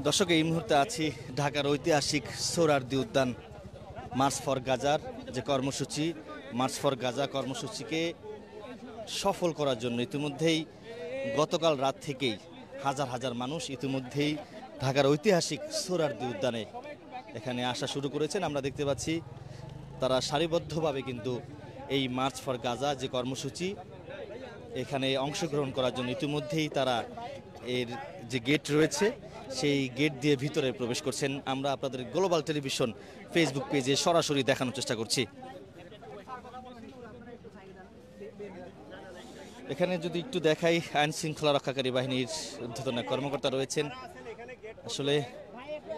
দর্শক, এই মুহূর্তে আছি ঢাকার ঐতিহাসিক সোহরাওয়ার্দী উদ্যান। মার্চ ফর গাজার যে কর্মসূচি, মার্চ ফর গাজা কর্মসূচিকে সফল করার জন্য ইতিমধ্যেই গতকাল রাত থেকেই হাজার হাজার মানুষ ইতিমধ্যেই ঢাকার ঐতিহাসিক সোহরাওয়ার্দী উদ্যানে এখানে আসা শুরু করেছেন। আমরা দেখতে পাচ্ছি তারা সারিবদ্ধভাবে কিন্তু এই মার্চ ফর গাজা যে কর্মসূচি এখানে অংশগ্রহণ করার জন্য ইতিমধ্যেই তারা এর যে গেট রয়েছে সেই গেট দিয়ে ভিতরে প্রবেশ করছেন। আমরা আপনাদের গ্লোবাল টেলিভিশন ফেসবুক পেজে সরাসরি দেখানোর চেষ্টা করছি। এখানে যদি একটু দেখাই, আইন শৃঙ্খলা রক্ষাকারী বাহিনীর ঊর্ধ্বতন কর্মকর্তা রয়েছেন। আসলে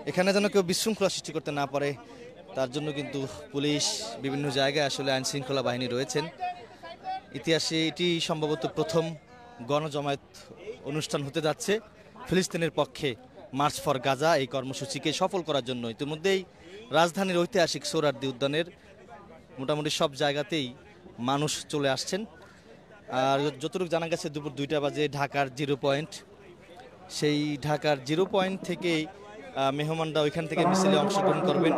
এখানে যেন কেউ বিশৃঙ্খলা সৃষ্টি করতে না পারে তার জন্য কিন্তু পুলিশ বিভিন্ন জায়গায় আসলে আইন শৃঙ্খলা বাহিনী রয়েছেন। ইতিহাসে এটি সম্ভবত প্রথম গণজমায়েত অনুষ্ঠান হতে যাচ্ছে ফিলিস্তিনের পক্ষে মার্চ ফর গাজা এই কর্মসূচিকে সফল করার জন্য। ইতিমধ্যেই রাজধানীর ঐতিহাসিক সোহরাওয়ার্দী উদ্যানের মোটামুটি সব জায়গাতেই মানুষ চলে আসছেন। আর যতটুকু জানা গেছে দুপুর 2টা বাজে ঢাকার জিরো পয়েন্ট, সেই ঢাকার জিরো পয়েন্ট থেকেই মেহমানরা ওইখান থেকে মিছিলে অংশগ্রহণ করবেন।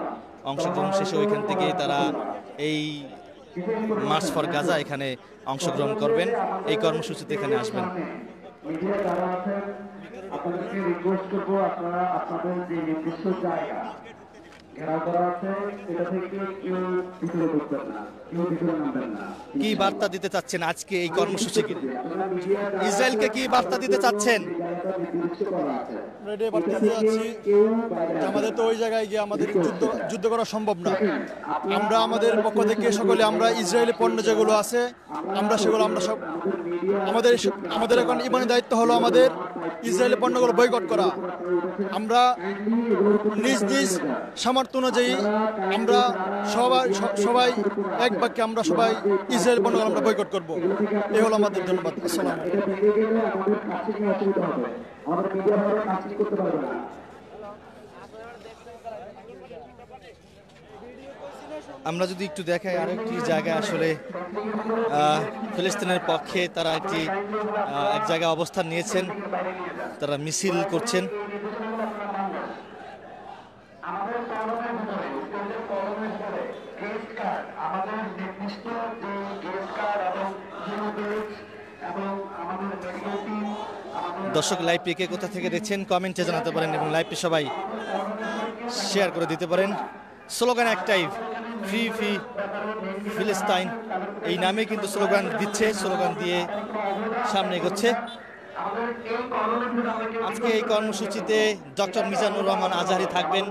অংশগ্রহণ শেষে ওইখান থেকে তারা এই মার্চ ফর গাজা এখানে অংশগ্রহণ করবেন, এই কর্মসূচিতে এখানে আসবেন। আপনাদেরকে রিকোয়েস্ট করবো, আপনারা আপনাদের যে নির্দিষ্ট জায়গা ঘেরাও করা আছে এটা থেকে কেউ ভিতরে ঢুকবেন না, কেউ ভিতরে নামবেন না। কি বার্তা দিতে চাচ্ছেন আজকে এই কর্মসূচিকে? ইসরায়েলকে কি বার্তা দিতে চাচ্ছেন? বার্তা দিতে যাচ্ছি আমাদের তো ওই জায়গায় গিয়ে আমাদের যুদ্ধ করা সম্ভব না। আমরা আমাদের পক্ষ থেকে সকলে আমরা ইসরায়েলি পণ্য যেগুলো আছে আমরা সেগুলো আমরা সব আমাদের এখন ইমানি দায়িত্ব হলো আমাদের ইসরায়েলি পণ্যগুলো বয়কট করা। আমরা নিজ নিজ সামর্থ্য অনুযায়ী আমরা সবাই এক বাক্যে আমরা সবাই ইসরায়েল পণ্যগুলো আমরা বয়কট করবো। এই হলো আমাদের ধন্যবাদ। আসসালাম। আমরা যদি একটু দেখাই আরেকটি জায়গায় আসলে ফিলিস্তিনের পক্ষে তারা এক জায়গায় অবস্থান নিয়েছেন, তারা মিছিল করছেন। দর্শক, লাইভটি কে কোথা থেকে দেখছেন কমেন্টে জানাতে পারেন এবং লাইভটি সবাই শেয়ার করে দিতে পারেন। স্লোগান একটাই, ফ্রি ফ্রি ফিলিস্তাইন, এই নামে কিন্তু স্লোগান দিচ্ছে, স্লোগান দিয়ে সামনে এগোচ্ছে। আজকে এই কর্মসূচিতে ডক্টর মিজানুর রহমান আজহারি থাকবেন,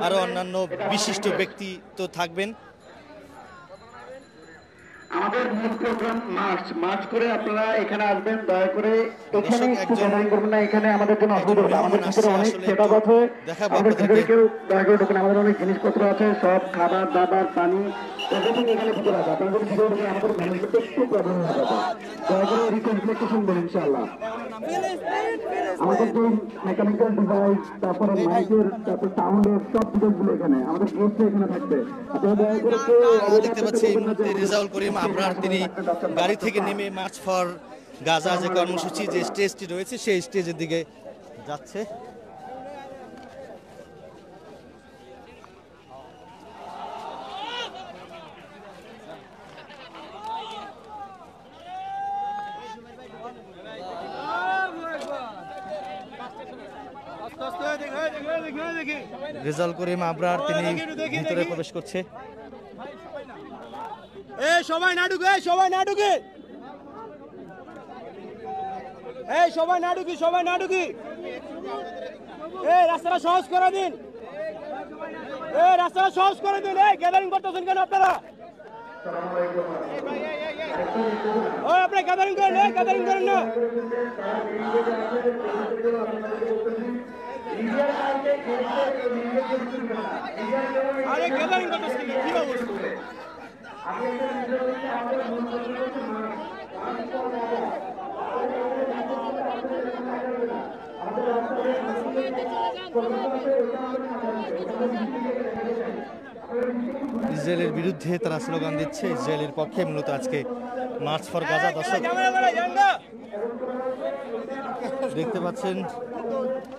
আরও অন্যান্য বিশিষ্ট ব্যক্তি তো থাকবেন। আমাদের মূল প্রোগ্রাম মার্চ করে আপনারা এখানে আসবেন, দয়া করে এখানে একটু গ্যাদারিং করবেন না। এখানে আমাদের জন্য অসুবিধা হবে, আমাদের ভিতরে অনেক সেটআপ আছে, আমাদের ভিতরে কেউ দয়া করে ঢোকেন। আমাদের অনেক জিনিসপত্র আছে, সব খাবার দাবার পানি এভরিথিং এখানে ভিতরে আছে। আপনাদের ভিতরে ঢুকে আমাদের ম্যানেজমেন্টে একটু প্রবলেম হয়ে যাবে, দয়া করে রিকোয়েস্ট একটু শুনবেন ইনশাআল্লাহ। আমাদের যে মেকানিক্যাল ডিভাইস, তারপরে লাইটের, তারপর সাউন্ডের সব ডিভাইসগুলো এখানে আমাদের গেস্টরা এখানে থাকবে। আপনারা দয়া করে দেখতে পাচ্ছি এই মুহূর্তে রেজাউল করিম আবরার তিনি গাড়ি থেকে নেমে মার্চ ফর গাজা যে কর্মসূচি যে স্টেজটি রয়েছে সেই স্টেজের দিকে যাচ্ছে। রেজাউল করিম আবরার তিনি ভিতরে প্রবেশ করছে। সবাই না ঢুকে, সবাই না ঢুকে, সবাই না ঢুকি, সবাই না ঢুকি। রাস্তাটা সহজ করে দিন, রাস্তাটা সহজ করে দিন। গ্যাদারিং করতেছেন কেন আপনারা? আপনি গ্যাদারিং করেন, গ্যাদারিং করেন না। আরে গ্যাদারিং করতেছেন কি অবস্থা? ইসরায়েলের বিরুদ্ধে তারা স্লোগান দিচ্ছে, ইসরায়েলের পক্ষে মূলত আজকে মার্চ ফর গাজা। দর্শক দেখতে পাচ্ছেন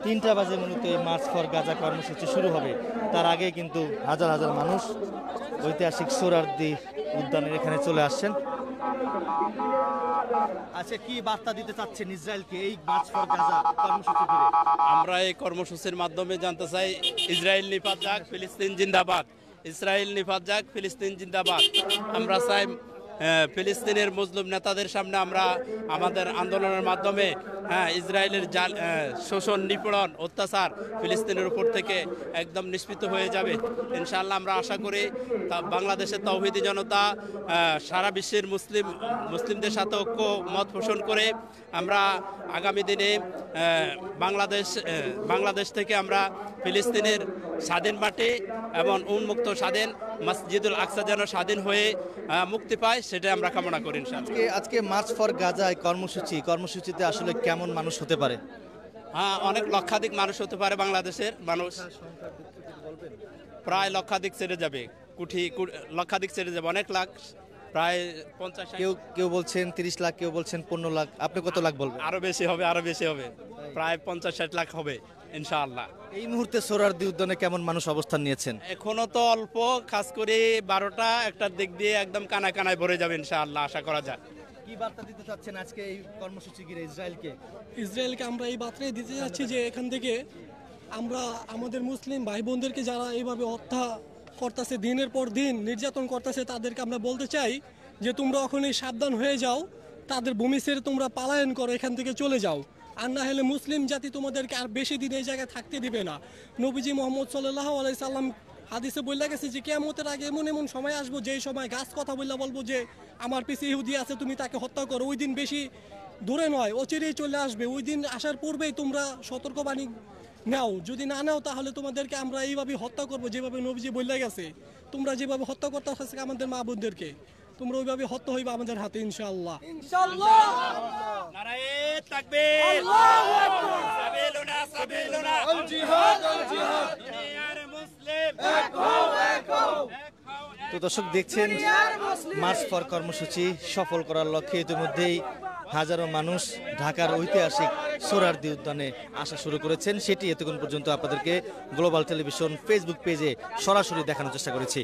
3টা বাজে মূলত এই মার্চ ফর গাজা কর্মসূচি শুরু হবে। তার আগে কিন্তু হাজার হাজার মানুষ ঐতিহাসিক সোহরাওয়ার্দী উদ্যানের এখানে চলে আসছেন। আচ্ছা, কি বার্তা দিতে চাচ্ছেন ইসরায়েলকে এই মার্চ ফর গাজা কর্মসূচি ঘিরে? আমরা এই কর্মসূচির মাধ্যমে জানতে চাই, ইসরায়েল নিপাত যাক, ফিলিস্তিন জিন্দাবাদ। ইসরায়েল নিপাত যাক, ফিলিস্তিন জিন্দাবাদ। আমরা চাই ফিলিস্তিনের মুসলিম নেতাদের সামনে আমরা আমাদের আন্দোলনের মাধ্যমে ইসরায়েলের শোষণ, নিপীড়ন, অত্যাচার ফিলিস্তিনের উপর থেকে একদম নিষ্পৃত হয়ে যাবে ইনশাআল্লাহ। আমরা আশা করি বাংলাদেশের তাওহীদি জনতা সারা বিশ্বের মুসলিমদের সাথে ঐক্য মত পোষণ করে আমরা আগামী দিনে বাংলাদেশ থেকে আমরা ফিলিস্তিনের স্বাধীন মাটি এবং উন্মুক্ত স্বাধীন মসজিদুল আকসা যেন স্বাধীন হয়ে মুক্তি পায়, সেটা আমরা কামনা করি ইনশাআল্লাহ। আজকে মার্চ ফর গাজা কর্মসূচিতে আসলে কেমন মানুষ হতে পারে? অনেক লক্ষাধিক মানুষ হতে পারে। বাংলাদেশের মানুষ প্রায় লক্ষাধিক ছেড়ে যাবে, লক্ষাধিক ছেড়ে যাবে, অনেক লাখ, প্রায় 50। কেউ বলছেন 30 লাখ, কেউ বলছেন 15 লাখ। আপনি কত লাখ বলবেন? আরো বেশি হবে, প্রায় 50-60 লাখ হবে ইনশাআল্লাহ। এই মুহূর্তে সোহরাওয়ার্দী উদ্যানে কেমন মানুষ অবস্থান নিয়েছেন? এখনো তো অল্প, খাস করে 12টা একটার দিক দিয়ে একদম কানায় ভরে যাবে ইনশাআল্লাহ, আশা করা যায়। কি বার্তা দিতে চাচ্ছেন আজকে এই কর্মসূচি ঘিরে ইসরায়েলকে আমরা এই বার্তাই দিতে যাচ্ছি যে এখান থেকে আমরা আমাদের মুসলিম ভাই বোনদেরকে যারা এইভাবে হত্যা করতেছে, দিনের পর দিন নির্যাতন করতেছে, তাদেরকে আমরা বলতে চাই যে তোমরা এখনই সাবধান হয়ে যাও, তাদের ভূমি ছেড়ে তোমরা পলায়ন করো, এখান থেকে চলে যাও। আর না হলে মুসলিম জাতি তোমাদেরকে আর বেশি দিন এই জায়গায় থাকতে দিবে না। নবীজি মোহাম্মদ সাল্লাল্লাহু আলাইহি সাল্লাম হাদিসে বলে গেছে যে কিয়ামতের আগে এমন সময় আসবো যেই সময় গাছ কথা বলবো যে আমার পিছে ইহুদি আছে, তুমি তাকে হত্যা করো। ওই দিন বেশি দূরে নয়, অচিরেই চলে আসবে। ওই দিন আসার পূর্বেই তোমরা সতর্কবাণী নাও, যদি না নাও তাহলে তোমাদেরকে আমরা এইভাবে হত্যা করবো যেভাবে নবীজি বলে গেছে। তোমরা যেভাবে হত্যা করতে আসছে আমাদের মা বোনদেরকে, তোমরা ওইভাবে হত্যা হইবে আমাদের হাতে ইনশাআল্লাহ। নারায়ে তাকবীর, আল্লাহু আকবার, সাবিলুনা আল জিহাদ, দুনিয়ার মুসলিম এক হও। তো দর্শক দেখছেন, মার্চ ফর কর্মসূচি সফল করার লক্ষ্যে ইতিমধ্যেই হাজারো মানুষ ঢাকার ঐতিহাসিক সোহরাওয়ার্দী উদ্যানে আসা শুরু করেছেন। সেটি এতক্ষণ পর্যন্ত আপনাদেরকে গ্লোবাল টেলিভিশন ফেসবুক পেজে সরাসরি দেখানোর চেষ্টা করেছি।